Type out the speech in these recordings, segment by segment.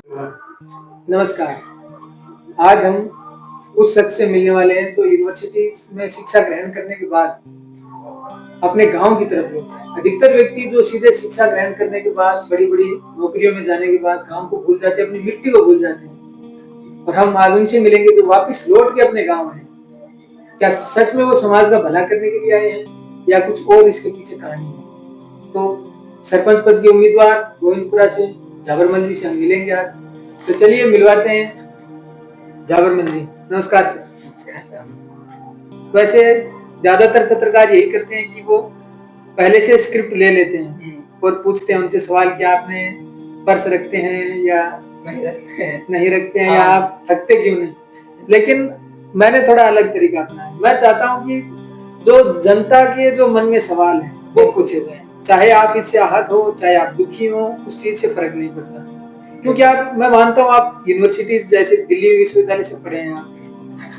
नमस्कार। आज हम उस शख्स से मिलने वाले हैं जो यूनिवर्सिटी में शिक्षा ग्रहण करने के बाद अपने गांव की तरफ लौटता है। अधिकतर व्यक्ति जो सीधे शिक्षा ग्रहण करने के बाद बड़ी-बड़ी नौकरियों में जाने के बाद गांव को भूल जाते हैं, अपनी मिट्टी को भूल जाते हैं। और हम आज उनसे मिलेंगे जो वापस लौट के अपने गांव आए। क्या सच में वो समाज का भला करने के लिए आए हैं या कुछ और इसके पीछे कहानी है? तो सरपंच पद के उम्मीदवार गोविंदपुरा से जाबरमल जी से हम मिलेंगे आज। तो चलिए मिलवाते हैं जाबरमल जी। नमस्कार सर। वैसे ज्यादातर पत्रकार यही करते हैं कि वो पहले से स्क्रिप्ट ले लेते हैं और पूछते हैं उनसे सवाल कि आपने पर्स रखते हैं या नहीं रखते हैं या आप थकते क्यों नहीं। लेकिन मैंने थोड़ा अलग तरीका अपनाया। मैं चाहता हूँ कि जो जनता के जो मन में सवाल है वो पूछे जाए, चाहे आप इससे आहत हो चाहे आप दुखी हो, उस चीज से फर्क नहीं पड़ता। क्योंकि मैं मानता हूँ आप यूनिवर्सिटी जैसे दिल्ली विश्वविद्यालय से पढ़े हैं,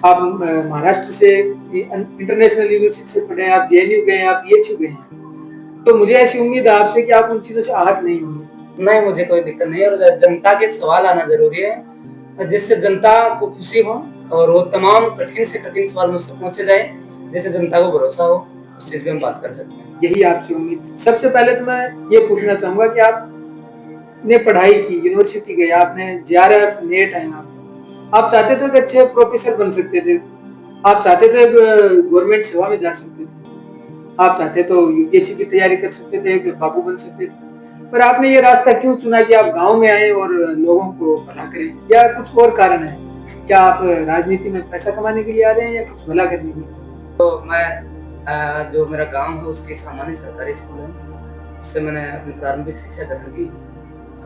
आप महाराष्ट्र से इंटरनेशनल यूनिवर्सिटी से पढ़े हैं, आप जेएनयू गए हैं, आप बीएचयू गए हैं। तो मुझे ऐसी उम्मीद है आपसे कि आप उन चीजों से आहत नहीं होंगे। नहीं, मुझे कोई दिक्कत नहीं है और जनता के सवाल आना जरूरी है जिससे जनता को खुशी हो और वो तमाम कठिन से कठिन सवाल मुझसे पूछे जाए जिससे जनता को भरोसा हो, उस चीज पे हम बात कर सकते हैं। यही आपसे उम्मीद। सबसे पहले तो मैं ये पूछना चाहूंगा कि आपने पढ़ाई की, यूनिवर्सिटी गए, आपने जेआरएफ नेट है, आप चाहते तो एक अच्छे प्रोफेसर बन सकते थे, आप चाहते तो एक गवर्नमेंट सेवा में जा सकते थे, आप चाहते तो यूपीएससी की तैयारी कर सकते थे, एक बाबू बन सकते थे। पर आपने ये रास्ता क्यों चुना कि आप गांव में आए और लोगों को भला करें, या कुछ और कारण है? क्या आप राजनीति में पैसा कमाने के लिए आ रहे हैं या कुछ भला करने के लिए? तो मैं जो मेरा गांव है उसकी सामान्य सरकारी स्कूल है, उससे मैंने अपनी प्रारंभिक शिक्षा ग्रहण की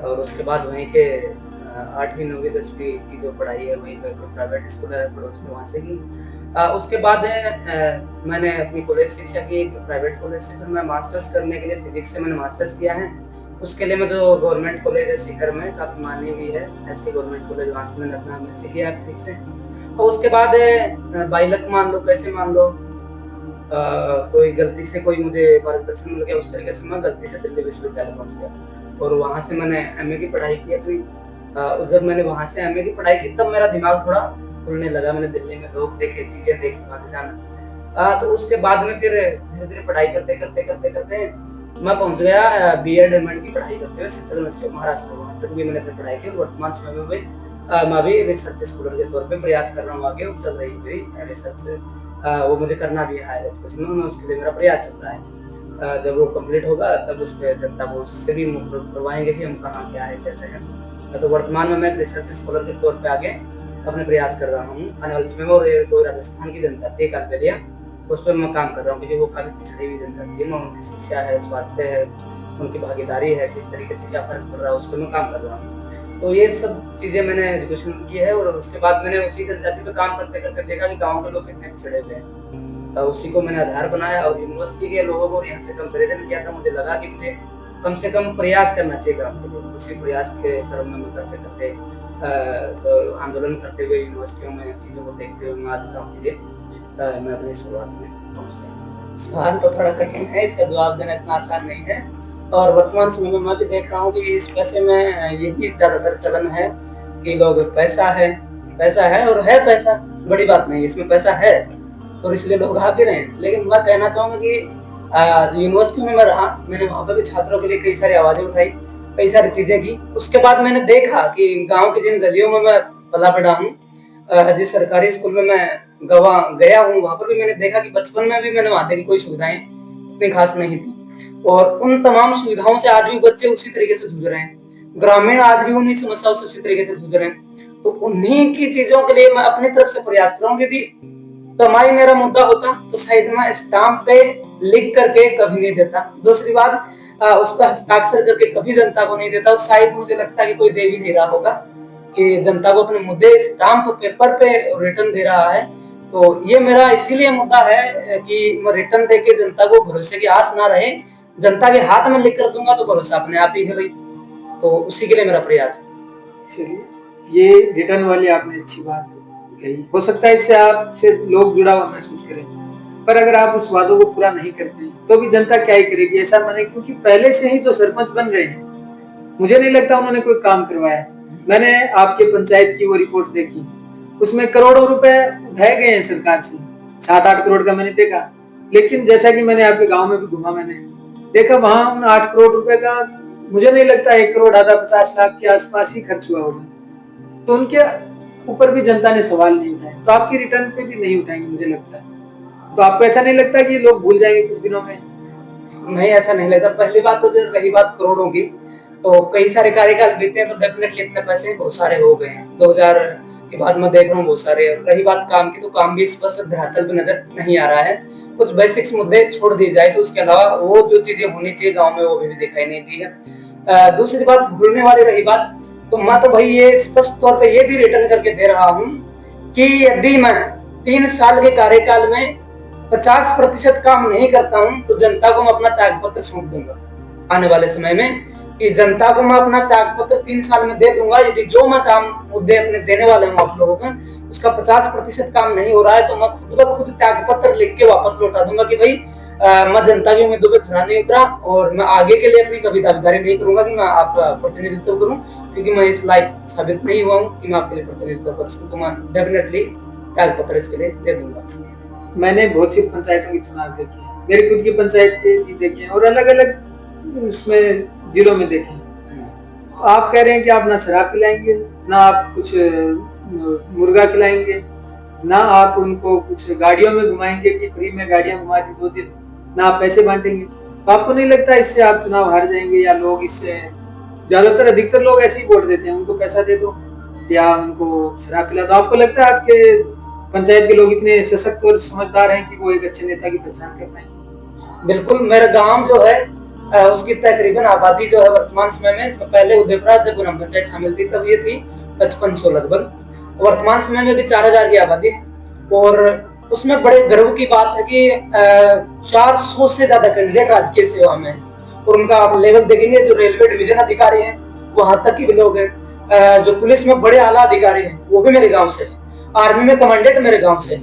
और उसके बाद वहीं के 8वीं 9वीं 10वीं की जो पढ़ाई है वहीं पे प्राइवेट स्कूल है पड़ोस में, वहाँ से की। उसके बाद मैंने अपनी कॉलेज शिक्षा की प्राइवेट कॉलेज से, फिर मैं मास्टर्स करने के लिए फिजिक्स से मैंने मास्टर्स किया है। उसके लिए मैं जो गवर्नमेंट कॉलेज है सीकर में, काफ़ी मानी हुई है एसके गवर्नमेंट कॉलेज, वहाँ से मैंने अपना एमएससी किया है फिजिक्स से। और उसके बाद बाई लक मान लो, कैसे मान लो, कोई गलती से कोई मुझे मार्गदर्शन मिल गया, उस तरीके से मैं गलती से दिल्ली विश्वविद्यालय पहुँच गया और वहाँ से मैंने एमए की पढ़ाई की अपनी। जब मैंने वहाँ से एमए की पढ़ाई की तब मेरा दिमाग थोड़ा खुलने लगा, मैंने दिल्ली में लोग देखे, चीज़ें देखी, वहाँ से जाना। तो उसके बाद में फिर धीरे-धीरे पढ़ाई करते मैं पहुँच गया बीएड एमएड की पढ़ाई करते हुए सेंट्रल यूनिवर्सिटी ऑफ महाराष्ट्र, वहाँ तक भी मैंने अपनी पढ़ाई की। वर्तमान समय में मैं भी रिसर्च स्कॉलर के तौर पे प्रयास कर रहा हूँ, आगे चल रही है मेरी रिसर्च, वो मुझे करना भी है हायर एजुकेशन में, उसके लिए मेरा प्रयास चल रहा है। जब वो कंप्लीट होगा तब उस पे जनता को उससे भी मुखबिर करवाएंगे कि हम कहाँ क्या है कैसे हैं। तो वर्तमान में मैं रिसर्च स्कॉलर के तौर पे आगे अपने प्रयास कर रहा हूँ आने वाले समय में। और जो राजस्थान की जनता थी कालबेलिया, उस पर मैं काम कर रहा हूँ क्योंकि वो काफ़ी पिछड़ी हुई जनता थी। मैं उनकी शिक्षा है, स्वास्थ्य है, उनकी भागीदारी है, किस तरीके से क्या फर्क पड़ रहा है उस पर मैं काम कर रहा हूँ। तो ये सब चीज़ें मैंने एजुकेशन की है और उसके बाद मैंने उसी जनजाति पे काम करते देखा कि गाँव के लोग कितने पिछड़े हुए हैं। उसी को मैंने आधार बनाया और यूनिवर्सिटी के लोगों को यहाँ से कंपेरिजन किया था। मुझे लगा कि मुझे कम से कम प्रयास करना चाहिए गाँव के लिए। उसी प्रयास के क्रम में करते तो आंदोलन करते हुए यूनिवर्सिटियों में चीज़ों को देखते हुए मैं आज गाँव के लिए मैं अपनी शुरुआत में पहुँच गया। सवाल तो थोड़ा कठिन है, इसका जवाब देना इतना आसान नहीं है और वर्तमान समय में मैं भी देख रहा हूँ कि इस पैसे में यही ज़्यादातर चलन है कि लोग पैसा है और है पैसा, बड़ी बात नहीं, इसमें पैसा है और इसलिए लोग आ भी रहे हैं। लेकिन मैं कहना चाहूँगा कि यूनिवर्सिटी में मैं रहा, मैंने वहाँ पर भी छात्रों के लिए कई सारी आवाज़ें उठाई, कई सारी चीज़ें की। उसके बाद मैंने देखा कि गाँव की जिन गलियों में मैं पला बढ़ा हूँ, जिस सरकारी स्कूल में मैं गया हूँ, वहाँ पर भी मैंने देखा कि बचपन में भी मैंने वहाँ देखी कोई सुविधाएं इतनी खास नहीं थी और उन तमाम सुविधाओं से आज भी बच्चे उसी तरीके से जूझ रहे हैं। ग्रामीण आज भी उन्हीं समस्याओं से उसी तरीके से जूझ रहे हैं। तो उन्हीं की चीजों के लिए मैं अपनी तरफ से प्रयास कर रहा हूँ। यदि कमाई मेरा मुद्दा होता तो शायद मैं स्टाम्प पे लिख करके कभी नहीं देता। दूसरी बात, उस पर हस्ताक्षर करके कभी जनता को नहीं देता और शायद मुझे लगता है कि कोई दे भी नहीं रहा होगा कि जनता को अपने मुद्दे स्टाम्प पेपर पे रिटर्न दे रहा है। तो ये मेरा इसीलिए मुद्दा है कि मैं रिटर्न देके जनता को भरोसे की आस ना रहे, जनता के हाथ में लिख कर दूंगा तो भरोसा अपने आप ही है भाई। तो उसी के लिए मेरा प्रयास है। चलिए, ये रिटर्न वाली आपने अच्छी बात कही। हो सकता है इससे आपसे लोग जुड़ा हुआ महसूस करें, पर अगर आप उस वादों को पूरा नहीं करते तो भी जनता क्या ही करेगी, ऐसा माने। क्योंकि पहले से ही जो सरपंच बन रहे हैं, मुझे नहीं लगता उन्होंने कोई काम करवाया है। मैंने आपके पंचायत की वो रिपोर्ट देखी, उसमें करोड़ों रुपए उठाए गए हैं सरकार से, 7-8 करोड़ का मैंने देखा। लेकिन जैसा कि मैंने आपके गांव में भी घूमा, मैंने देखा वहां उन 8 करोड़ रुपए का मुझे नहीं लगता 1 करोड़ आधा 50 लाख के आसपास ही खर्च हुआ होगा। तो उनके ऊपर भी जनता ने सवाल नहीं उठाए, तो आपकी रिटर्न पे भी नहीं उठाएंगे मुझे लगता है। तो आपको ऐसा नहीं लगता कि लोग भूल जाएंगे कुछ दिनों में? नहीं, ऐसा नहीं लगता। पहली बात तो जो रही बात करोड़ों की, तो कई सारे कार्यकाल बीते हैं तो डेफिनेटली इतने पैसे बहुत सारे हो गए हैं। 2000 के बाद मैं देख रहा हूँ बहुत सारे। रही बात काम की, तो काम भी स्पष्ट धरातल पे नजर नहीं आ रहा है। कुछ बेसिक्स मुद्दे छोड़ दिए जाए तो उसके अलावा वो जो चीजें होनी चाहिए गांव में वो भी दिखाई नहीं दी है। दूसरी बात भूलने वाली रही बात, तो मैं तो भाई ये स्पष्ट तौर पे ये भी रिटर्न करके दे रहा हूँ कि यदि मैं 3 साल के कार्यकाल में 50% काम नहीं करता हूं तो जनता को मैं अपना त्यागपत्र सौंप दूंगा आने वाले समय में, कि जनता को मैं अपना त्यागपत्र 3 साल में दे दूंगा। यदि जो मैं काम मुद्दे अपने देने वाले हूँ आप लोगों को, उसका 50% काम नहीं हो रहा है तो मैं खुद ब खुद त्यागपत्र लिख के वापस लौटा दूंगा कि भाई मैं जनता की उम्मीदों पे खरा नहीं उतरा और मैं आगे के लिए अपनी कभी दावेदारी नहीं करूंगा कि मैं आपका प्रतिनिधित्व करूं, क्योंकि मैं इस लायक साबित नहीं हुआ हूँ कि मैं आपके लिए प्रतिनिधित्व कर सकूं। तो मैं डेफिनेटली त्यागपत्र इसके लिए दे दूंगा। मैंने बहुत सी पंचायतों की चुनाव देखे हैं, मेरी खुद की पंचायत के भी देखे हैं और अलग अलग उसमें जिलों में देखे हैं। तो आप कह रहे हैं कि आप ना शराब पिलाएंगे, ना आप कुछ मुर्गा खिलाएंगे, ना आप उनको कुछ गाड़ियों में घुमाएंगे कि फ्री में गाड़ियां घुमा दी 2 दिन, ना आप पैसे बांटेंगे। तो आपको नहीं लगता इससे आप चुनाव हार जाएंगे? या लोग इससे ज्यादातर अधिकतर लोग ऐसे ही वोट देते हैं, उनको पैसा दे दो या उनको शराब पिला दो। आपको लगता है आपके पंचायत के लोग इतने सशक्त और समझदार हैं कि वो एक अच्छे नेता की पहचान कर पाएंगे? बिल्कुल। मेरा गांव जो है उसकी तकरीबन आबादी जो है वर्तमान समय में, पहले उदयपुरा जब ग्राम पंचायत शामिल थी तब ये थी 5500 लगभग। वर्तमान समय में भी 4000 की आबादी है और उसमें बड़े गर्व की बात है कि 400 से ज्यादा कैंडिडेट राजकीय सेवा में है और उनका आप लेवल देखेंगे, जो रेलवे डिवीजन अधिकारी हैं वहां तक के भी लोग हैं, जो पुलिस में बड़े आला अधिकारी हैं वो भी मेरे गाँव से है, आर्मी में कमांडेंट मेरे गांव से,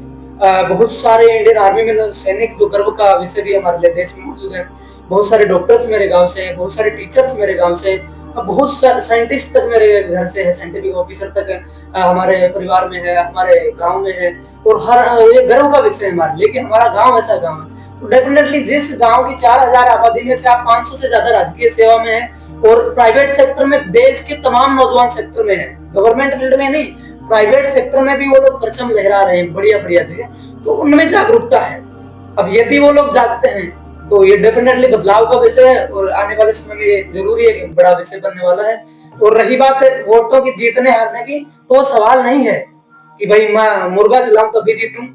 बहुत सारे इंडियन आर्मी में सैनिक जो गर्व का विषय भी हमारे लिए देश में मौजूद है, बहुत सारे डॉक्टर्स मेरे गांव से हैं, बहुत सारे टीचर्स मेरे गांव से, बहुत सारे साइंटिस्ट तक मेरे घर से है, साइंटिफिक ऑफिसर तक हमारे परिवार में है, हमारे गांव में है और हर ये गर्व का विषय है हमारे लिए कि हमारा गाँव ऐसा गाँव है। तो डेफिनेटली जिस गाँव की 4000 आबादी में से आप 500 से ज्यादा राजकीय सेवा में है और प्राइवेट सेक्टर में, देश के तमाम नौजवान सेक्टर में है, गवर्नमेंट फील्ड में नहीं, प्राइवेट सेक्टर में भी वो लोग परचम लहरा रहे हैं बढ़िया बढ़िया जगह, तो उनमें जागरूकता है। अब यदि वो लोग जागते हैं तो ये डेफिनेटली बदलाव का विषय है और आने वाले समय में ये जरूरी एक बड़ा विषय बनने वाला है। और रही बात वोटों की जीतने हारने की, तो सवाल नहीं है कि भाई मैं मुर्गा खिलाऊं तभी जीतूं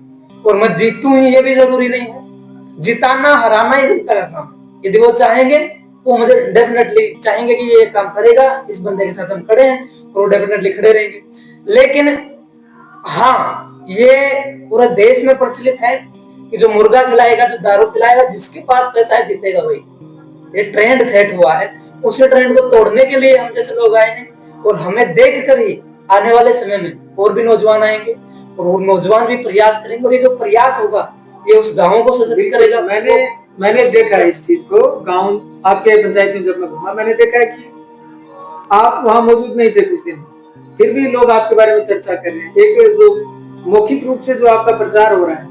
और मैं जीतूं ही, ये भी जरूरी नहीं है। जिताना हराना ही जनता का काम। यदि वो चाहेंगे तो मुझे डेफिनेटली चाहेंगे कि ये काम करेगा, इस बंदे के साथ हम खड़े हैं और वो डेफिनेटली खड़े रहेंगे। लेकिन हाँ, ये पूरे देश में प्रचलित है कि जो मुर्गा खिलाएगा, जो दारू पिलाएगा, जिसके पास पैसा है जीतेगा वही। ये ट्रेंड सेट हुआ है, उसी ट्रेंड को तोड़ने के लिए हम जैसे लोग आए हैं और हमें देख कर ही आने वाले समय में और भी नौजवान आएंगे और वो नौजवान भी प्रयास करेंगे और ये जो प्रयास होगा ये उस गाँव को सशक्त करेगा। मैंने देखा है इस चीज को, गाँव आपके पंचायत में जब मैं घूमा मैंने देखा है कि आप वहां मौजूद नहीं थे कुछ दिन, फिर भी लोग आपके बारे में चर्चा कर रहे हैं। एक जो मौखिक रूप से जो आपका प्रचार हो रहा है,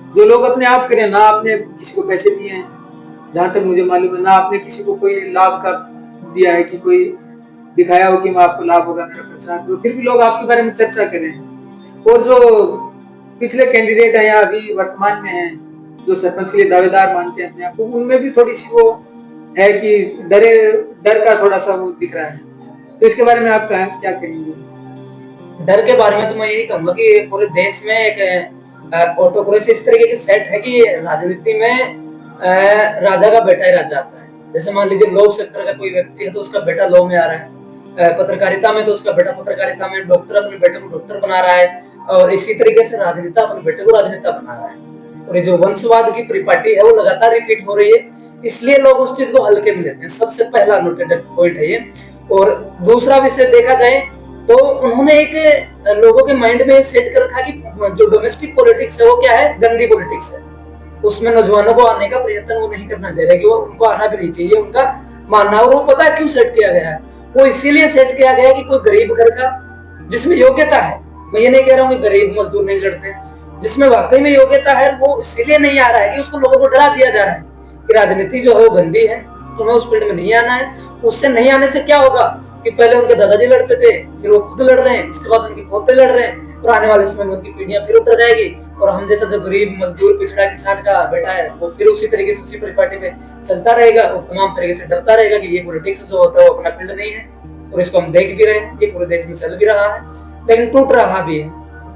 जो लोग अपने आप करें, ना आपने किसी को पैसे दिए हैं जहां तक मुझे मालूम है, ना आपने किसी को कोई लाभ का दिया है कि कोई दिखाया हो कि मैं आपको लाभ होगा मेरा प्रचार, तो फिर भी लोग आपके बारे में चर्चा कर रहे हैं। और जो पिछले कैंडिडेट है या अभी वर्तमान में है, जो सरपंच के लिए दावेदार मानते हैं अपने आप को, उनमें भी थोड़ी सी वो है कि डर का थोड़ा सा वो दिख रहा है। तो इसके बारे में आप क्या कहेंगे? डर के बारे में तो मैं यही कहूंगा कि पूरे देश में एक ऑटोक्रेसी इस तरीके की सेट है कि राजनीति में राजा का बेटा ही राजा आता है। जैसे मान लीजिए लॉ सेक्टर का कोई व्यक्ति है तो उसका बेटा लॉ में आ रहा है, पत्रकारिता में तो उसका बेटा पत्रकारिता में, डॉक्टर अपने बेटे को डॉक्टर बना रहा है और इसी तरीके से राजनेता अपने बेटे को राजनेता बना रहा है। और ये जो वंशवाद की परिपाटी है वो लगातार रिपीट हो रही है, इसलिए लोग उस चीज को हल्के में लेते हैं। सबसे पहला नोटेड पॉइंट है ये। और दूसरा विषय देखा जाए तो उन्होंने एक लोगों के माइंड में सेट कर रखा कि जो डोमेस्टिक पॉलिटिक्स है वो क्या है, गंदी पॉलिटिक्स है। उसमें नौजवानों को आने का प्रयत्न वो नहीं करना दे रहे कि वो उनको आना भी नहीं चाहिए, उनका मानना। और वो पता है क्यों सेट किया गया है, वो इसीलिए सेट किया गया कि कोई गरीब घर का जिसमें योग्यता है, मैं ये नहीं कह रहा हूँ कि गरीब मजदूर नहीं लड़ते, जिसमें वाकई में योग्यता है वो इसीलिए नहीं आ रहा है कि उसको लोगों को डरा दिया जा रहा है कि राजनीति जो है वो गंदी है, तुम्हें उस फील्ड में नहीं आना है। उससे नहीं आने से क्या होगा कि पहले उनके दादाजी लड़ते थे, फिर वो खुद लड़ रहे हैं, इसके बाद उनके पोते लड़ रहे हैं, और आने वाले समय में उनकी पीढ़ियां फिर उतर जाएगी, और हम जैसा जो गरीब मजदूर पिछड़ा किसान का बेटा है वो फिर उसी तरीके से उसी परिपाटी में चलता रहेगा और तमाम तरीके से डरता रहेगा कि ये पॉलिटिक्स जो होता है वो अपना फील्ड नहीं है। और इसको हम देख भी रहे हैं, ये पूरे देश में चल भी रहा है, लेकिन टूट रहा भी है,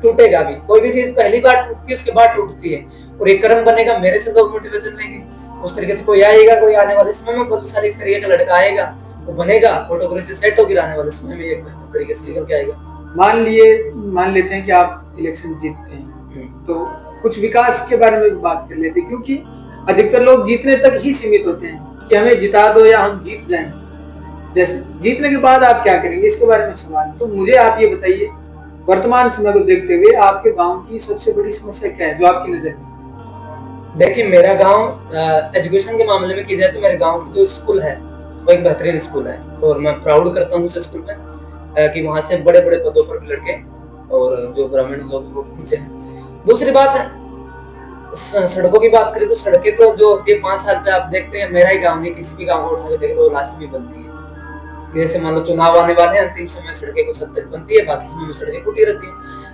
टूटेगा भी। कोई भी चीज पहली बार टूटती है, उसके बाद टूटती है, और एक कर्म बनेगा मेरे से लोग मोटिवेशन लेंगे, उस तरीके से कोई आएगा, कोई आने वाले समय में बहुत सारी इस तरीके का लड़का आएगा, वो बनेगा, फोटोग्राफी सेट होगी, आने वाले समय में एक बेहतर तरीके से चीजों के आएगा। मान लेते हैं कि आप इलेक्शन जीतते हैं, तो कुछ विकास के बारे में भी बात कर लेते हैं, क्योंकि अधिकतर लोग जीतने तक ही सीमित होते हैं कि हमें जिता दो या हम जीत जाएं। जैसे जीतने के बाद आप क्या करेंगे, इसके बारे में सवाल। तो मुझे आप ये बताइए, वर्तमान समय को देखते हुए आपके गांव की सबसे बड़ी समस्या क्या है जो आपकी नजर में? देखिए, मेरा गांव एजुकेशन के मामले में की जाए तो मेरे गांव में जो स्कूल है वो एक बेहतरीन स्कूल है, और मैं प्राउड करता हूँ उस स्कूल में कि वहाँ से बड़े बड़े पदों पर भी लड़के और जो ग्रामीण लोग वो पहुंचे हैं। दूसरी बात, सड़कों की बात करें तो सड़कें तो जो होती है 5 साल पे आप देखते हैं, मेरा ही गाँव नहीं, किसी भी गाँव को उठा के देखें तो लास्ट में बनती है। जैसे मान लो चुनाव आने वाले हैं, अंतिम समय सड़कें कुछ हद तक बनती है, बाकी समय में सड़कें टूटी रहती है।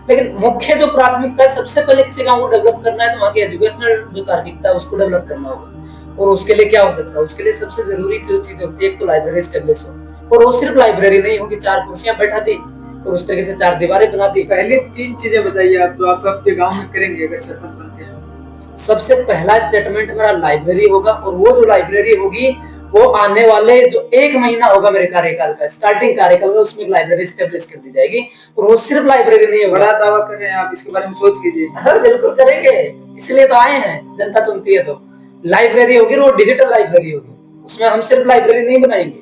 लेकिन मुख्य जो प्राथमिकता है, सबसे पहले किसी गांव को डेवलप करना है तो वहाँ की एजुकेशनल जो तार्किकता है उसको डेवलप करना होगा। और उसके लिए क्या हो सकता है, उसके लिए सबसे जरूरी जो चीज होती है, एक तो लाइब्रेरी स्टेब्लिश हो, और वो सिर्फ लाइब्रेरी नहीं होगी, 4 कुर्सियां बैठा दी और उस तरीके से 4 दीवारें बना दी। पहले 3 चीजें बताइए आप जो आप आपके गाँव में करेंगे अगर सरपंच बनते हैं। सबसे पहला स्टेटमेंट मेरा लाइब्रेरी होगा, और वो जो लाइब्रेरी होगी वो आने वाले जो 1 महीना होगा मेरे कार्यकाल का, स्टार्टिंग कार्यकाल का, उसमें लाइब्रेरी स्टेब्लिश कर दी जाएगी। और वो सिर्फ लाइब्रेरी नहीं होगा। बड़ा दावा कर रहे हैं आप, इसके बारे में सोच लीजिए। हाँ, बिल्कुल करेंगे, इसलिए तो आए हैं, जनता चुनती है। तो लाइब्रेरी होगी, वो डिजिटल लाइब्रेरी होगी, उसमें हम सिर्फ लाइब्रेरी नहीं बनाएंगे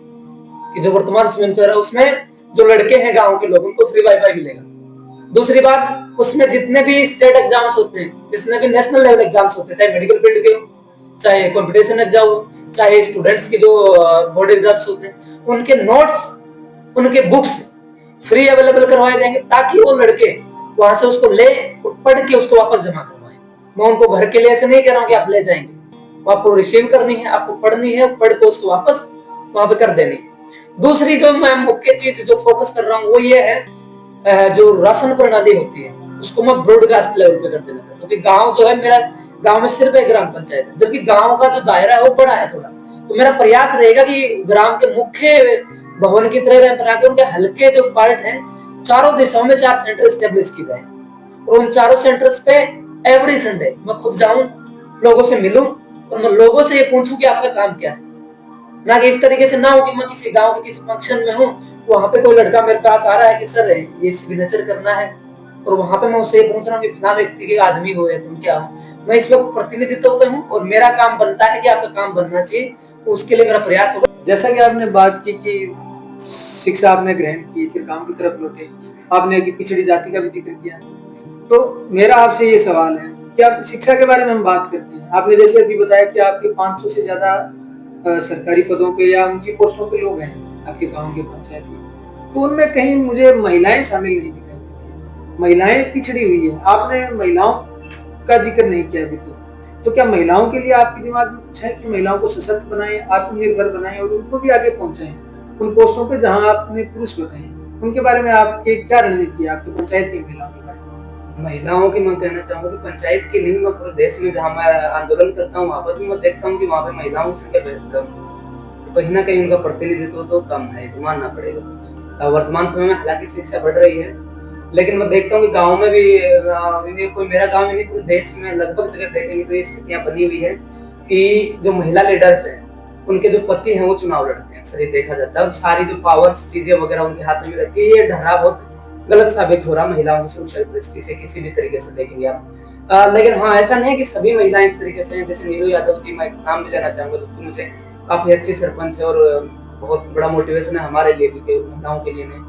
कि जो वर्तमान समय में चल रहा है, उसमें जो लड़के हैं गाँव के लोग उनको फ्री वाईफाई मिलेगा। दूसरी बात, उसमें जितने भी स्टेट एग्जाम्स होते हैं, जितने भी नेशनल लेवल एग्जाम्स होते हैं, चाहे मेडिकल फील्ड के हो, चाहे कंपटीशन एग्जाम हो, चाहे स्टूडेंट्स की जो बोर्ड एग्जाम्स होते हैं, उनके नोट्स, उनके बुक्स फ्री अवेलेबल करवाए जाएंगे, ताकि वो लड़के वहां से उसको ले और पढ़ के उसको वापस जमा करवाएं। मैं उनको घर के लिए ऐसे नहीं कह रहा हूँ कि आप ले जाएंगे, वो आपको रिसीव करनी है, आपको पढ़नी है, पढ़ के उसको वापस वहां पे कर देनी है। दूसरी जो मैं मुख्य चीज जो फोकस कर रहा हूँ वो ये है, जो राशन प्रणाली होती है उसको मैं ब्रॉडकास्ट लेवल पे कर देना चाहता हूँ। क्योंकि गांव जो है मेरा, गांव में सिर्फ एक ग्राम पंचायत है, जबकि गांव का जो दायरा है वो बड़ा है थोड़ा। तो मेरा प्रयास रहेगा कि ग्राम के मुख्य भवन की तरह बना के उनके हल्के जो पार्ट हैं, चारों दिशाओं में 4 सेंटर स्टेब्लिश की जाए, और उन चारों सेंटर्स पे एवरी संडे मैं खुद जाऊं, लोगों से मिलूं, और मैं लोगों से ये पूछूं कि आपका काम क्या है। ना कि इस तरीके से ना हो कि मैं किसी गांव के किसी फंक्शन में हूँ, वहां पे कोई लड़का मेरे पास आ रहा है कि सर ये सिग्नेचर करना है, और वहां पे मैं उससे ये पूछ रहा हूँ कि फला व्यक्ति के आदमी हो या तुम क्या हो। मैं इस वक्त प्रतिनिधित्व पे हूँ और मेरा काम बनता है कि आपका काम बनना चाहिए, तो उसके लिए मेरा प्रयास होगा। जैसा कि आपने बात की कि शिक्षा आपने ग्रहण की, फिर काम की तरफ लौटे, आपने पिछड़ी जाति का भी जिक्र किया, तो मेरा आपसे ये सवाल है कि आप शिक्षा के बारे में हम बात करते हैं, आपने जैसे अभी बताया कि आपके 500 से ज्यादा सरकारी पदों पे या ऊंची पोस्टों पे लोग हैं आपके गांव के पंचायत की, तो उनमें कहीं मुझे महिलाएं शामिल नहीं दिखाई देती, महिलाएं पिछड़ी हुई है। आपने महिलाओं का जिक्र नहीं किया अभी तो क्या महिलाओं के लिए आपके दिमाग में कुछ है कि महिलाओं को सशक्त बनाएं, आत्मनिर्भर बनाएं और उनको भी आगे पहुंचाएं उन पोस्टों पे जहां आपने पुरुष बताए, उनके बारे में आपके क्या रणनीति है आपके पंचायत की महिलाओं के बारे में? महिलाओं की मैं कहना चाहूंगा कि पंचायत की नहीं, मैं पूरे देश में जहाँ मैं आंदोलन करता हूँ वहां पर भी मैं देखता हूँ कि वहाँ पे महिलाओं की संख्या बेहद कम है, कहीं ना कहीं उनका प्रतिनिधित्व तो कम है, तो मानना पड़ेगा। वर्तमान समय में हालांकि शिक्षा बढ़ रही है, लेकिन मैं देखता हूँ कि गाँव में भी कोई मेरा गाँव में नहीं पूरे देश में लगभग जगह देखेंगे तो ये स्थितियाँ बनी हुई है कि जो महिला लीडर्स हैं उनके जो पति हैं वो चुनाव लड़ते हैं, अक्सर ये देखा जाता है, और सारी जो पावर्स चीजें वगैरह उनके हाथ में रहती है। ये ढर्रा बहुत गलत साबित हो रहा महिलाओं की सुरक्षा दृष्टि से, किसी भी तरीके से देखेंगे आप। लेकिन हाँ, ऐसा नहीं है कि सभी महिलाएं इस तरीके से हैं। जैसे नीरू यादव जी, मैं नाम भी लेना चाहूंगा, तो मुझे काफी अच्छी सरपंच है और बहुत बड़ा मोटिवेशन है हमारे लिए भी, महिलाओं के लिए नहीं।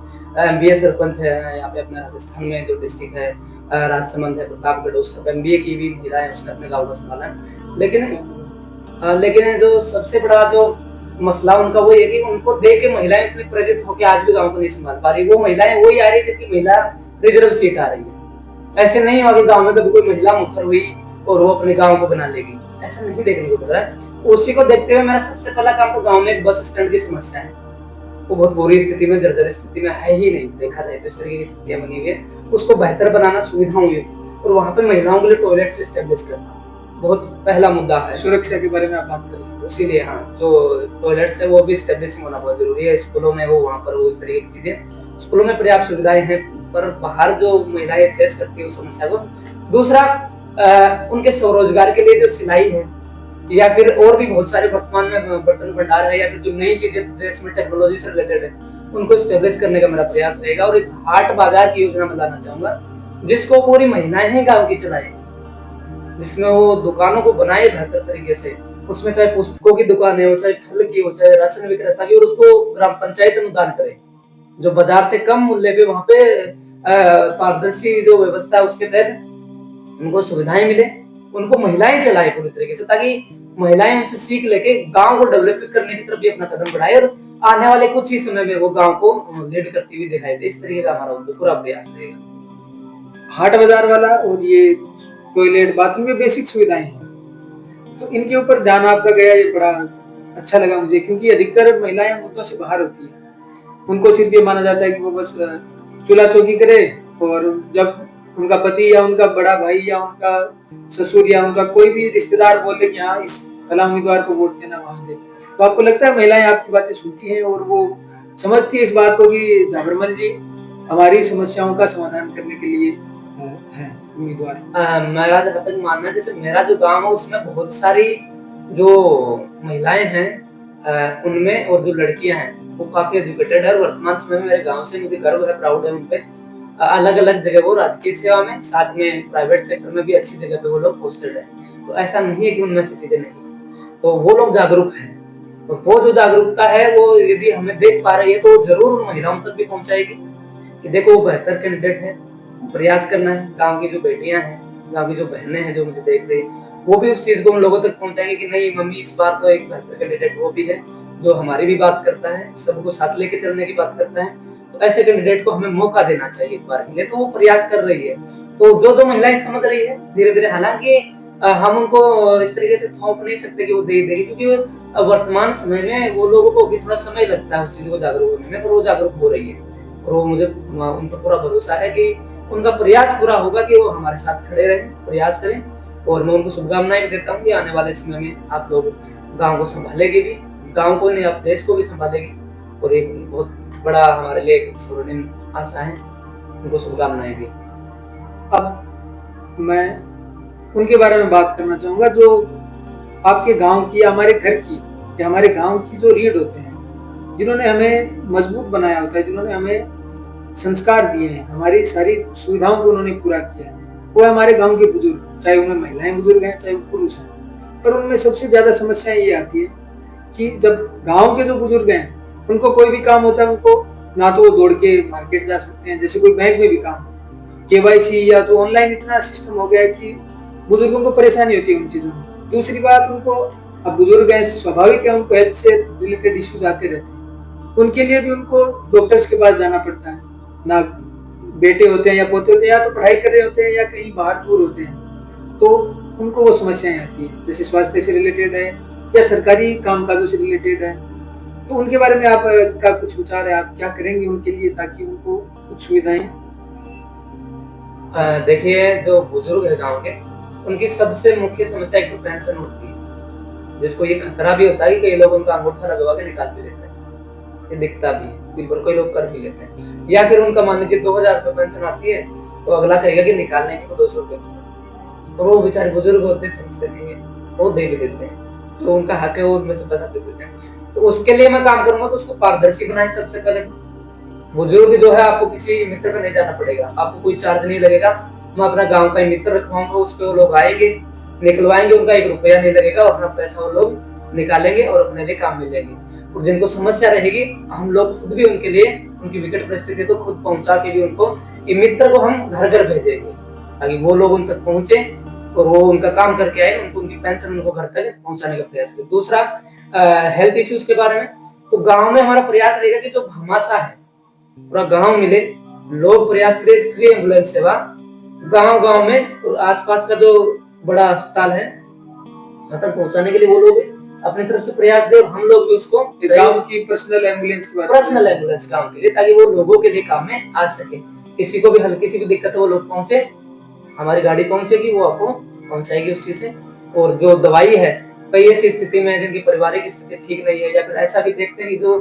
MBA सरपंच है यहाँ पे अपने राजस्थान में जो डिस्ट्रिक्ट है राजसमंद है, प्रतापगढ़, उसका MBA की भी महिला है, उसने अपने गाँव का संभाला है। लेकिन जो सबसे बड़ा जो मसला उनका वही है कि उनको देख के महिलाएं इतनी प्रेरित होकर आज भी गांव को नहीं संभाल पा रही। वो महिलाएं वही आ रही है जिनकी महिला रिजर्व सीट आ रही है। ऐसे नहीं होगा गांव में कभी कोई महिला मुखर हुई और वो अपने गांव को बना लेगी, ऐसा नहीं देखने को मिल रहा है। उसी को देखते हुए मेरा सबसे पहला काम तो गांव में एक बस स्टैंड की समस्या है, वो बहुत बुरी स्थिति में, जर्जर स्थिति में है ही नहीं, देखा जाए तो इस तरह की स्थितियां बनी हुई है। उसको बेहतर बनाना, सुविधाओं और वहाँ पे महिलाओं के लिए टॉयलेट से एस्टेब्लिश करना बहुत पहला मुद्दा है। सुरक्षा के बारे में आप बात कर रहे हैं, इसीलिए हाँ, जो टॉयलेट्स है वो भी एस्टेब्लिशिंग होना बहुत जरूरी है। स्कूलों में वो वहाँ पर वो इस तरीके की चीजें, स्कूलों में पर्याप्त सुविधाएं हैं, पर बाहर जो महिलाएं फेस करती है उस समस्या को। दूसरा, उनके स्वरोजगार के लिए जो सिलाई है या फिर और भी बहुत सारे वर्तमान में बर्तन भंडार है या फिर जो नई चीजें देश में टेक्नोलॉजी से रिलेटेड है, उनको एस्टेब्लिश करने का मेरा प्रयास रहेगा। और एक हाट बाजार की योजना में लाना चाहूंगा जिसको पूरी महिलाएं ही गाँव की चलाएं, जिसमें वो दुकानों को बनाए बेहतर तरीके से। उसमें चाहे पुस्तकों की दुकान हो, चाहे फल की हो, चाहे राशन विक्रेता की, और उसको ग्राम पंचायत अनुदान करे, जो बाजार से कम मूल्य पे वहाँ पे पारदर्शी जो व्यवस्था है उसके तहत उनको सुविधाएं मिले, उनको महिलाएं चलाए पूरी तरीके से, ताकि महिलाएं उनसे सीख लेके गांव को डेवलप करने की तरफ भी अपना कदम बढ़ाए और आने वाले कुछ ही समय में वो गांव को लीड करती हुई दिखाई दे। इस तरीके का हमारा पूरा प्रयास रहेगा। हाट बाजार वाला और ये टॉयलेट बाथरूम में बेसिक सुविधाएं हैं, तो इनके ऊपर ध्यान आपका गया, ये बड़ा अच्छा लगा मुझे, क्योंकि अधिकतर महिलाएं मुद्दों से बाहर होती है। उनको सिर्फ ये माना जाता है कि वो बस चूल्हा चौकी करे, और जब उनका पति या उनका बड़ा भाई या उनका ससुर या उनका कोई भी रिश्तेदार बोले कि हाँ इस फला उम्मीदवार को वोट देना, वहां दे, तो आपको लगता है महिलाएं आपकी बातें सुनती हैं और वो समझती है इस बात को कि झाबरमल जी हमारी समस्याओं का समाधान करने के लिए है उम्मीदवार। मेरा जहाँ तक मानना है, जैसे मेरा जो गांव है उसमें बहुत सारी जो महिलाएं हैं उनमें, और जो लड़कियां हैं वो काफी एजुकेटेड है। और वर्तमान समय में मेरे गांव से मुझे गर्व है, प्राउड है उनपे। अलग अलग जगह वो राजकीय सेवा में, साथ में प्राइवेट सेक्टर में भी अच्छी जगह पे वो लोग पोस्टेड है। तो ऐसा नहीं है कि उनमें से चीजें नहीं, तो वो लोग जागरूक है, और वो जो जागरूकता है वो यदि हमें देख पा रही है तो जरूर उन महिलाओं तक भी पहुंचाएगी कि देखो वो बेहतर कैंडिडेट है, प्रयास करना है। गांव की जो बेटियां हैं, गांव की जो बहनें हैं जो मुझे देख रही है, वो भी उस चीज को उन लोगों तक पहुंचाएंगे कि नहीं मम्मी इस बार तो एक बेहतर कैंडिडेट वो भी है जो हमारी भी बात करता है, सबको साथ लेके चलने की बात करता है। तो ऐसे कैंडिडेट को हमें मौका देना चाहिए एक बार के लिए, तो वो प्रयास कर रही है। तो जो महिलाएं समझ रही है धीरे धीरे, हालांकि हम उनको इस तरीके से थोप नहीं सकते कि वो दे देगी, क्योंकि वर्तमान समय में वो लोगों को भी थोड़ा समय लगता है उस चीज को जागरूक होने में, पर वो जागरूक हो रही है। और वो मुझे उन पर पूरा भरोसा है कि उनका प्रयास पूरा होगा कि वो हमारे साथ खड़े रहें, प्रयास करें। और मैं उनको शुभकामनाएं भी देता हूँ कि आने वाले समय में आप लोग गांव को संभालेंगे भी, गांव को नहीं आप देश को भी संभालेंगे, और एक बहुत बड़ा हमारे लिए एक स्वर्णिम आशा है। उनको शुभकामनाएं भी। अब मैं उनके बारे में बात करना चाहूंगा जो आपके गांव की या हमारे घर की या हमारे गांव की जो रीढ़ होते हैं, जिन्होंने हमें मजबूत बनाया होता है, जिन्होंने हमें संस्कार दिए हैं, हमारी सारी सुविधाओं को उन्होंने पूरा किया है, वो है हमारे गांव के बुजुर्ग। चाहे उनमें महिलाएं बुजुर्ग हैं, चाहे वो पुरुष हैं, पर उनमें सबसे ज्यादा समस्याएं ये आती है कि जब गांव के जो बुजुर्ग हैं उनको कोई भी काम होता है, उनको ना तो वो दौड़ के मार्केट जा सकते हैं, जैसे कोई बैंक में भी काम, केवाईसी या तो ऑनलाइन इतना सिस्टम हो गया है कि बुजुर्गों को परेशानी होती है उन चीजों में। दूसरी बात, उनको अब बुजुर्ग हैं, स्वाभाविक है उनको हेल्थ से रिलेटेड इश्यूज आते रहते हैं, उनके लिए भी उनको डॉक्टर्स के पास जाना पड़ता है। ना बेटे होते हैं या पोते होते हैं, या तो पढ़ाई कर रहे होते हैं या कहीं बाहर दूर होते हैं, तो उनको वो समस्याएं आती है, जैसे स्वास्थ्य से रिलेटेड है या सरकारी कामकाजों से रिलेटेड है। तो उनके बारे में आपका कुछ विचार है, आप क्या करेंगे उनके लिए ताकि उनको कुछ सुविधाएं? देखिए, जो बुजुर्ग है गांव के, उनकी सबसे मुख्य समस्या एक तो पेंशन होती है, जिसको ये खतरा भी होता है कि कई लोग उनका अंगूठा लगवा के निकाल भी लेते हैं, ये दिखता भी है, बिल्कुल कोई लोग कर भी लेते हैं। या फिर उनका मान लीजिए 2000 रुपये पेंशन आती है, तो अगला कहेगा कि निकालने के 200 रुपये, तो वो बेचारे बुजुर्ग होते समझते नहीं है, वो दे भी देते हैं, जो उनका हक है वो उनमें से पैसा दे देते हैं। तो उसके लिए मैं काम करूंगा, तो उसको पारदर्शी बनाए सबसे पहले। बुजुर्ग जो है, आपको किसी मित्र पे नहीं जाना पड़ेगा, आपको कोई चार्ज नहीं लगेगा, मैं अपना गांव का ही मित्र रखवाऊंगा, उस पे वो लोग आएंगे, निकलवाएंगे, उनका 1 रुपया नहीं लगेगा, और अपना पैसा वो लोग निकालेंगे और अपने लिए काम मिल जाएंगे। और जिनको समस्या रहेगी, हम लोग खुद भी उनके लिए, उनकी विकट परिस्थिति तो खुद पहुंचा के भी उनको, ये मित्र को हम घर घर भेजेंगे ताकि वो लोग उन तक पहुंचे और वो उनका काम करके आए, उनको उनकी पेंशन उनको घर तक पहुंचाने का प्रयास करें। दूसरा, हेल्थ इश्यूज के बारे में, तो गांव में हमारा प्रयास रहेगा कि जो घमासा है पूरा गांव मिले, लोग प्रयास करें फ्री एम्बुलेंस सेवा गांव गांव में, और आसपास का जो बड़ा अस्पताल है वहां तक पहुंचाने के लिए वो लोग अपनी तरफ से प्रयास दे, हम लोग भी उसको गांव की पर्सनल एम्बुलेंस की बात पर्सनल एम्बुलेंस गांव के लिए, ताकि वो लोगों के लिए काम में आ सके। किसी को भी हल्की सी भी दिक्कत है वो लोग पहुंचे, हमारी गाड़ी पहुंचेगी, वो आपको पहुंचाएगी उस चीज से। और जो दवाई है, कई ऐसी स्थिति में है जिनकी पारिवारिक स्थिति ठीक नहीं है, या फिर ऐसा भी देखते हैं कि जो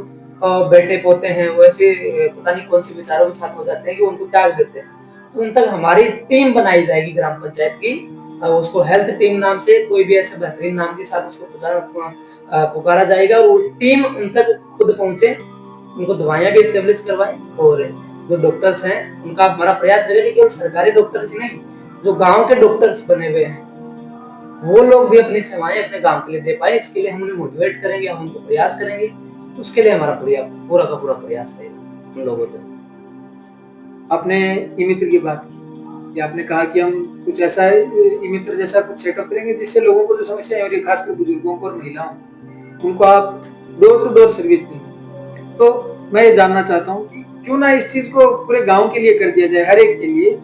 बेटे पोते हैं वो ऐसे पता नहीं कौन सी विचारों के साथ हो जाते हैं कि उनको त्याग देते हैं, तो उन तक हमारी टीम बनाई जाएगी ग्राम पंचायत की, उसको हेल्थ टीम नाम से कोई भी ऐसे बेहतरीन नाम के साथ उसको पुकारा जाएगा, और वो टीम उन तक खुद पहुंचे, उनको दवाइयां भी एस्टेब्लिश करवाएं, और जो डॉक्टर्स हैं उनका हमारा प्रयास रहेगा कि केवल सरकारी डॉक्टर्स ही नहीं, जो गांव के डॉक्टर्स बने हुए हैं वो लोग भी अपनी सेवाएं अपने गांव के लिए दे पाए। इसके लिए हम उन्हें मोटिवेट करेंगे, हम उनको प्रयास करेंगे, उसके लिए हमारा पूरा का पूरा प्रयास रहेगा उन लोगों से। आपने ई मित्र की बात की, आपने कहा कि हम कुछ ऐसा ई मित्र जैसा कुछ सेटअप करेंगे जिससे लोगों को जो समस्या है, खासकर बुजुर्गों को और महिलाओं, उनको आप डोर टू डोर सर्विस देंगे। तो मैं ये जानना चाहता हूँ कि क्यों ना इस चीज को पूरे गांव के लिए कर दिया जाए, हर एक के लिए।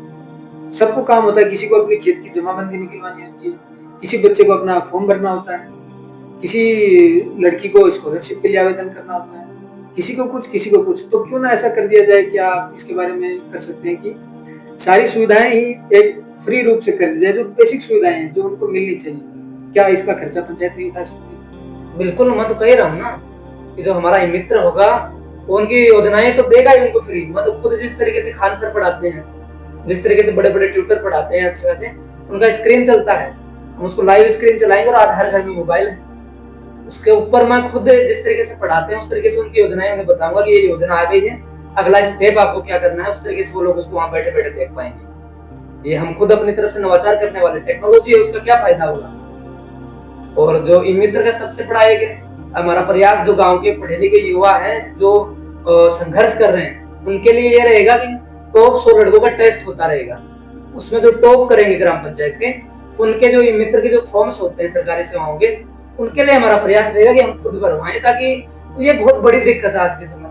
सबको काम होता है, किसी को अपनी खेत की जमाबंदी निकलवानी होती है, किसी बच्चे को अपना फॉर्म भरना होता है, किसी लड़की को स्कॉलरशिप के लिए आवेदन करना होता है, किसी को कुछ। तो क्यों ना ऐसा कर दिया जाए कि आप इसके बारे में कर सकते हैं कि सारी सुविधाएं ही एक फ्री रूप से कर दी जाए, जो बेसिक सुविधाएं हैं जो उनको मिलनी चाहिए। क्या इसका खर्चा पंचायत नहीं उठा सकती? बिल्कुल, मैं तो कह रहा हूँ ना कि जो हमारा मित्र होगा वो उनकी योजनाएं तो देगा ही उनको फ्री। मतलब खुद जिस तरीके से खान सर पढ़ाते हैं, जिस तरीके से बड़े बड़े ट्यूटर पढ़ाते हैं अच्छे खासे, उनका स्क्रीन चलता है, हम उसको लाइव स्क्रीन चलाएंगे और आज हर घर में मोबाइल है, उसके ऊपर मैं खुद जिस तरीके से पढ़ाते हैं उस तरीके से उनकी योजनाएं उन्हें बताऊंगा कि ये योजना आ गई है, अगला स्टेप आपको क्या करना है, उस तरीके से वो लोग उसको वहां बैठे बैठे देख पाएंगे। ये हम खुद अपनी तरफ से नवाचार करने वाले टेक्नोलॉजी है, उसका क्या फायदा होगा। और जो ई मित्र का सबसे बड़ा एक हमारा प्रयास, जो गांव के पढ़े लिखे युवा है जो संघर्ष कर रहे हैं, उनके लिए ये रहेगा कि टॉप 100 लड़कों का टेस्ट होता रहेगा, उसमें जो टॉप करेंगे ग्राम पंचायत के, उनके जो ई मित्र के जो फॉर्म्स होते हैं सरकारी सेवाओं के, उनके लिए हमारा प्रयास रहेगा कि हम खुद भरवाएं, ताकि ये बहुत बड़ी दिक्कत है आज के समय में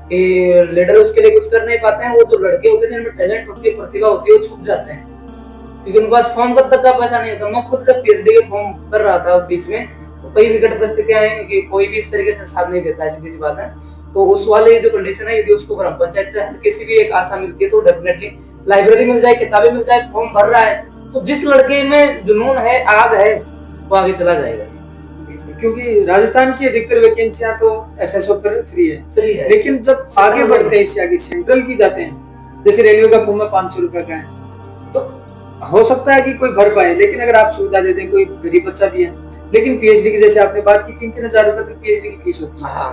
कि लीडर उसके लिए कुछ कर नहीं पाते हैं। वो जो लड़के होते हैं जिनमें टैलेंट होती है, प्रतिभा होती है, वो छुप जाते हैं क्योंकि उनके पास फॉर्म तक का पैसा नहीं होता। मैं खुद जब पीएचडी के फॉर्म कर रहा था बीच में, तो कई विकट परिस्थितियां हैं कि कोई भी इस तरीके से साथ नहीं देता, ऐसी बात है। तो उस वाले जो कंडीशन है, यदि उसको ग्राम पंचायत से किसी भी एक आशा मिलती है तो डेफिनेटली लाइब्रेरी मिल जाए, किताबें मिल जाए, फॉर्म भर रहा है, तो जिस लड़के में जुनून है, आग है, वो आगे चला जाएगा। क्योंकि राजस्थान की अधिकतर वैकेंसियां तो एसएसओ पर फ्री है, लेकिन जब आगे बढ़ते हैं, इससे आगे सेंट्रल की जाते हैं, जैसे रेलवे का फॉर्म 500 रुपए का है, तो हो सकता है कि कोई भर पाए, लेकिन अगर आप सुविधा दे दें, कोई गरीब बच्चा भी है, लेकिन पीएचडी की जैसे आपने बात की 3-3 हजार रुपए तक पीएचडी की फीस होती है।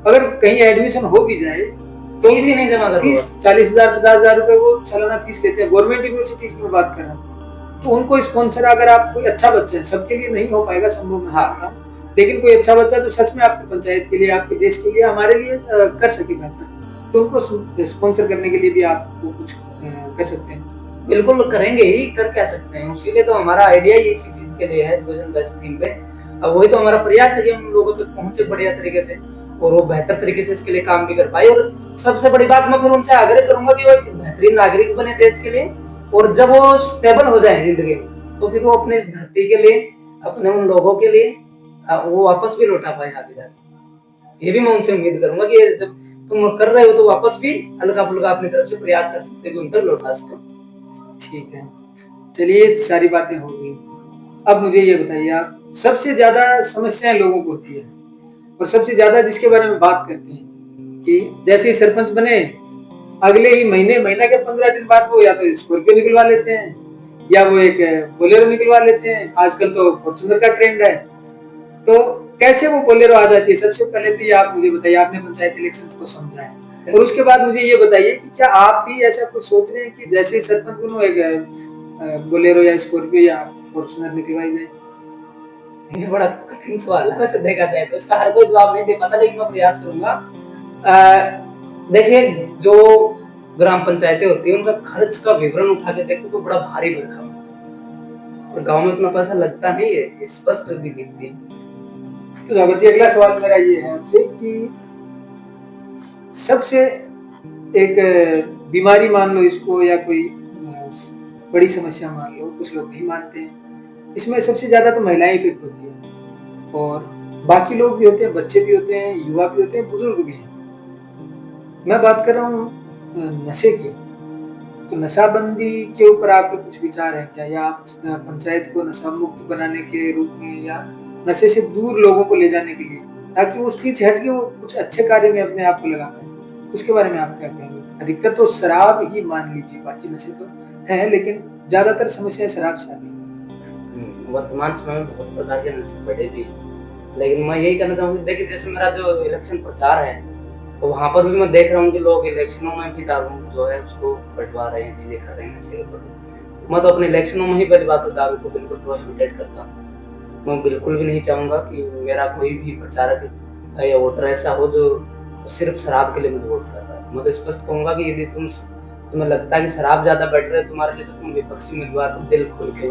अगर कहीं एडमिशन हो भी जाए तो फीस ही नहीं जमा करते, 40,000 50,000 रुपए वो सालाना फीस लेते हैं। गवर्नमेंट यूनिवर्सिटीज की बात कर रहा हूँ, तो उनको स्पॉन्सर, अगर आप कोई अच्छा बच्चा है, सबके लिए नहीं हो पाएगा संभव नहीं, लेकिन कोई अच्छा बच्चा जो सच में आपकी पंचायत के लिए, आपके देश के लिए, हमारे लिए कर सके बेहतर, तो उनको स्पॉन्सर करने के लिए भी आप कुछ कर सकते हैं। बिल्कुल करेंगे ही, कर क्या सकते हैं, इसीलिए तो हमारा आइडिया ही इसी चीज के लिए है, एजुकेशन बेस्ड थीम पे। अब वही तो हमारा प्रयास है कि हम लोगों तक पहुंचे बढ़िया तरीके से, और वो बेहतर तरीके से इसके लिए काम भी कर पाए। और सबसे बड़ी बात, मैं फिर उनसे आग्रह करूंगा कि वो एक बेहतरीन नागरिक बने देश के लिए, और जब वो स्टेबल हो जाए जिंदगी में, तो फिर वो अपने इस धरती के लिए, अपने उन लोगों के लिए वो वापस भी लौटा पाए आगे जाके। ये भी मैं उनसे उम्मीद करूंगा कि जब तुम कर रहे हो तो वापस भी हल्का फुल्का अपनी तरफ से प्रयास कर सकते हो उन तक लौटा सको। ठीक है, चलिए सारी बातें हो गई। अब मुझे ये बताइए, आप सबसे ज्यादा समस्याएं लोगों को होती है, और सबसे ज्यादा जिसके बारे में बात करते हैं कि जैसे ही सरपंच बने, अगले ही महीना के 15 दिन बाद वो या तो स्कॉर्पियो निकलवा लेते हैं, या वो एक बोलेरो निकलवा लेते हैं। आजकल तो फॉर्च्यूनर का ट्रेंड है, तो कैसे वो बोलेरो आ जाती है? सबसे पहले तो ये आप मुझे बताइए, आपने पंचायत इलेक्शंस को समझा है, और उसके बाद मुझे ये बताइए कि क्या आप भी ऐसा कुछ सोच रहे हैं कि जैसे ही सरपंच बनो एक बोलेरो या स्कॉर्पियो या फॉर्च्यूनर निकलवाई जाए? ये बड़ा कठिन सवाल है, वैसे देखा जाए तो इसका हर कोई जवाब नहीं दे पाता, लेकिन मैं प्रयास करूंगा। देखिए, जो ग्राम पंचायतें होती है उनका खर्च का विवरण उठा के देखो तो बड़ा भारी भरकम, और गांव में उतना पैसा लगता नहीं है, स्पष्ट भी दिखती है। तो जाबर जी, अगला सवाल मेरा ये है आपसे कि सबसे एक बीमारी मान लो इसको, या कोई बड़ी समस्या मान लो, कुछ लोग नहीं मानते हैं, इसमें सबसे ज्यादा तो महिलाएं इफेक्ट होती है, और बाकी लोग भी होते हैं, बच्चे भी होते हैं, युवा भी होते हैं, बुजुर्ग भी हैं। मैं बात कर रहा हूँ नशे की। तो नशाबंदी के ऊपर आपके कुछ विचार हैं क्या, या आप पंचायत को नशा मुक्त बनाने के रूप में, या नशे से दूर लोगों को ले जाने के लिए, ताकि उस चीज से हट के वो कुछ अच्छे कार्य में अपने आप को लगा पाए, उसके बारे में आप क्या कहेंगे? अधिकतर तो शराब ही मान लीजिए, बाकी नशे तो हैं, लेकिन ज्यादातर समस्याएं शराब से आती है। वर्तमान समय में बहुत प्रकार के नशे बढ़े भी हैं। लेकिन मैं यही कहना चाहूँगा, देखिए जैसे मेरा जो इलेक्शन प्रचार है, तो वहाँ पर भी मैं देख रहा हूँ कि लोग इलेक्शनों में भी दारू जो है उसको बंटवा रहे हैं, चीजें कर रहे हैं नशे के ऊपर। मैं तो अपने इलेक्शनों में ही बंटवाता दारू को बिल्कुल प्रोहिबिटेड करता हूँ। मैं बिल्कुल भी नहीं चाहूंगा कि मेरा कोई भी प्रचारक या वोटर ऐसा हो जो सिर्फ शराब के लिए मुझे वोट कर रहा है। मैं तो स्पष्ट कहूंगा कि यदि तुम्हें लगता है कि शराब ज्यादा बेटर है तुम्हारे लिए, तो तुम विपक्षी उम्मीदवार को दिल खोल के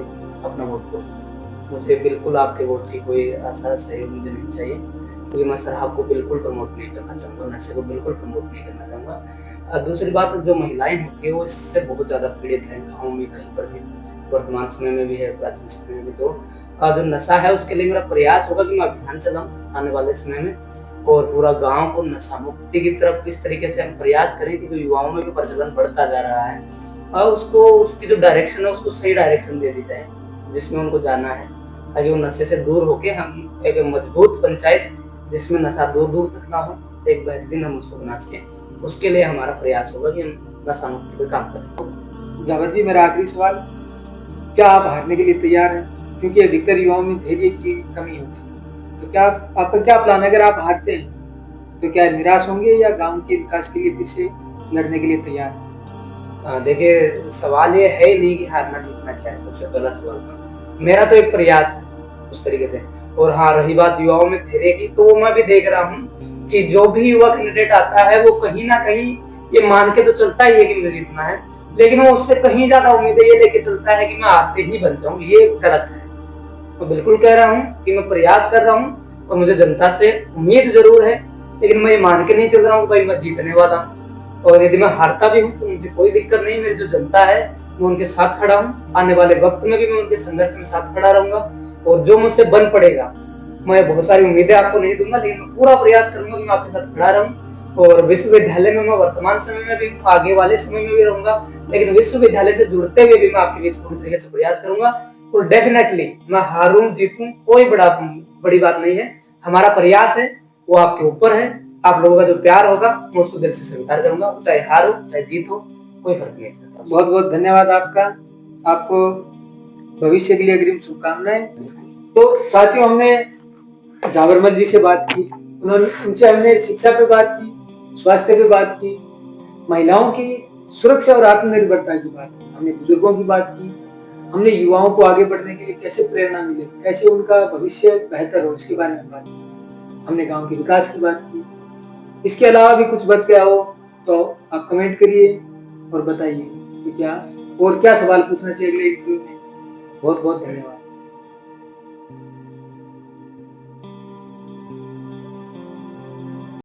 अपना वोट दो। मुझे बिल्कुल आपके वोट की कोई आशा सहयोग मुझे नहीं चाहिए, क्योंकि मैं शराब को बिल्कुल प्रमोट नहीं करना चाहूँगा, नशे को बिल्कुल प्रमोट नहीं करना चाहूँगा। दूसरी बात, जो महिलाएं होती है वो इससे बहुत ज़्यादा पीड़ित हैं, गाँव में कहीं पर भी, वर्तमान समय में भी है, प्राचीन समय में भी। तो जो नशा है उसके लिए मेरा प्रयास होगा कि मैं अभियान चलाऊँ आने वाले समय में, और पूरा गांव को नशा मुक्ति की तरफ इस तरीके से हम प्रयास करें कि जो युवाओं में भी प्रचलन बढ़ता जा रहा है, और उसको उसकी जो डायरेक्शन है उसको सही डायरेक्शन दे दी जाए जिसमें उनको जाना है, ताकि वो नशे से दूर होके हम एक मजबूत पंचायत जिसमें नशा दूर दूर तक ना हो, एक बेहतरीन हम उसको बना सकें। उसके लिए हमारा प्रयास होगा कि हम नशा मुक्ति पे काम करें। जावर जी, मेरा आखिरी सवाल, क्या आप हारने के लिए तैयार हैं? क्योंकि अधिकतर युवाओं में धैर्य की कमी होती है, तो क्या आपका क्या प्लान है? अगर आप हारते हैं तो क्या निराश होंगे, या गांव के विकास के लिए फिर से लड़ने के लिए तैयार हैं? देखिए, सवाल ये है ही नहीं कि हारना जीतना क्या है, सबसे पहला सवाल तो मेरा तो एक प्रयास है उस तरीके से। और हाँ, रही बात युवाओं में धैर्य की, तो मैं भी देख रहा हूँ कि जो भी युवा कैंडिडेट आता है वो कहीं ना कहीं ये मान के तो चलता ही है कि मुझे जीतना है, लेकिन वो उससे कहीं ज्यादा उम्मीदें ये लेके चलता है कि मैं आते ही बन जाऊं। ये गलत है। तो बिल्कुल कह रहा हूँ कि मैं प्रयास कर रहा हूँ और मुझे जनता से उम्मीद जरूर है, लेकिन मैं ये मान के नहीं चल रहा हूँ भाई मैं जीतने वाला हूँ। और यदि मैं हारता भी हूँ तो मुझे कोई दिक्कत नहीं, मेरी जो जनता है मैं उनके साथ खड़ा हूँ, आने वाले वक्त में भी मैं उनके संघर्ष में साथ खड़ा रहूंगा, और जो मुझसे बन पड़ेगा, मैं बहुत सारी उम्मीदें आपको नहीं दूंगा, लेकिन मैं पूरा प्रयास करूंगा कि मैं आपके साथ खड़ा रहूं। और विश्वविद्यालय में मैं वर्तमान समय में भी, आगे वाले समय में भी रहूंगा, लेकिन विश्वविद्यालय से जुड़ते हुए भी मैं आपके बीच पूरी तरीके से प्रयास करूंगा। और डेफिनेटली मैं हारूं जीतूं कोई बड़ी बात नहीं है, हमारा प्रयास है वो आपके ऊपर है। आप लोगों का जो प्यार होगा मैं उसको दिल से स्वीकार करूंगा, चाहे हार हो चाहे जीत हो, कोई फर्क नहीं पड़ता। बहुत बहुत धन्यवाद आपका, आपको भविष्य के लिए अग्रिम शुभकामनाएं। तो साथियों, हमने जाबरमल जी से बात की, उनसे हमने शिक्षा पे बात की, स्वास्थ्य पे बात की, महिलाओं की सुरक्षा और आत्मनिर्भरता की बात की, हमने बुजुर्गों की बात की, हमने युवाओं को आगे बढ़ने के लिए कैसे प्रेरणा मिले, कैसे उनका भविष्य बेहतर हो, इसके बारे में बात की, हमने गांव के विकास की बात की। इसके अलावा भी कुछ बच गया हो तो आप कमेंट करिए और बताइए कि क्या और क्या सवाल पूछना चाहिए अगले इंटरव्यू में। बहुत बहुत धन्यवाद।